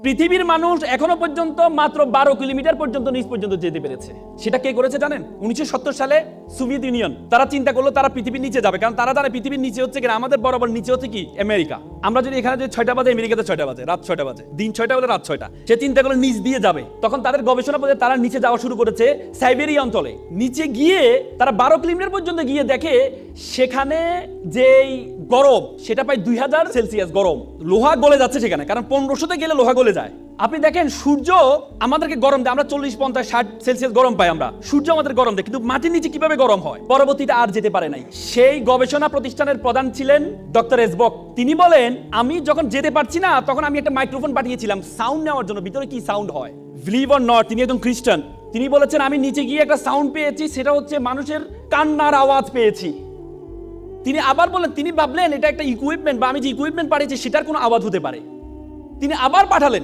পৃথিবীর মানুষ এখনো পর্যন্ত মাত্র 12 কিলোমিটার পর্যন্ত নিচ পর্যন্ত যেতে পেরেছে। সেটা কে করেছে জানেন? 1970 সালে সোভিয়েত ইউনিয়ন। তারা চিন্তা করলো তারা পৃথিবীর নিচে যাবে, কারণ তারা জানে পৃথিবীর নিচে হচ্ছে কিনা আমাদের বরাবর নিচে হচ্ছে কি আমেরিকা। আমরা যদি এখানে যে 6টা বাজে, আমেরিকাতে 6টা বাজে, রাত 6টা বাজে, দিন 6টা হলে রাত 6টা। সে চিন্তা করলো নিচ দিয়ে যাবে। তখন তাদের গবেষণা পথে তারা নিচে যাওয়া শুরু করেছে সাইবেরিয়া অঞ্চলে। নিচে গিয়ে তারা 12 কিলোমিটার পর্যন্ত গিয়ে দেখে সেখানে যেই গরম সেটা প্রায় 2000 সেলসিয়াস গরম। লোহা গলে যাচ্ছে সেখানে, কারণ 1500তে গেলে লোহা গলে যায়। আপনি দেখেন সূর্য আমাদেরকে গরম দেয়, আমরা 40, 50, 60 সেলসিয়াস গরম পাই আমরা। সূর্য আমাদের গরম দেয়, কিন্তু মাটির নিচে কিভাবে গরম হয়? পরবর্তীতে আর যেতে পারে নাই। সেই গবেষণা প্রতিষ্ঠানের প্রধান ছিলেন ডক্টর এসবক। তিনি বলেন, আমি যখন যেতে পারছি না তখন আমি একটা মাইক্রোফোন পাঠিয়েছিলাম সাউন্ড নেওয়ার জন্য, ভিতরে কি সাউন্ড হয়। বিলিভ অর নট, তিনি একজন খ্রিস্টান। তিনি বলেছেন আমি নিচে গিয়ে একটা সাউন্ড পেয়েছি, সেটা হচ্ছে মানুষের কান্নার আওয়াজ পেয়েছি। তিনি আবার বলেন, তিনি ভাবলেন এটা একটা ইকুইপমেন্ট বা আমি যে ইকুইপমেন্ট পাঠিয়েছি সেটার কোনো আওয়াজ হতে পারে। তিনি আবার পাঠালেন,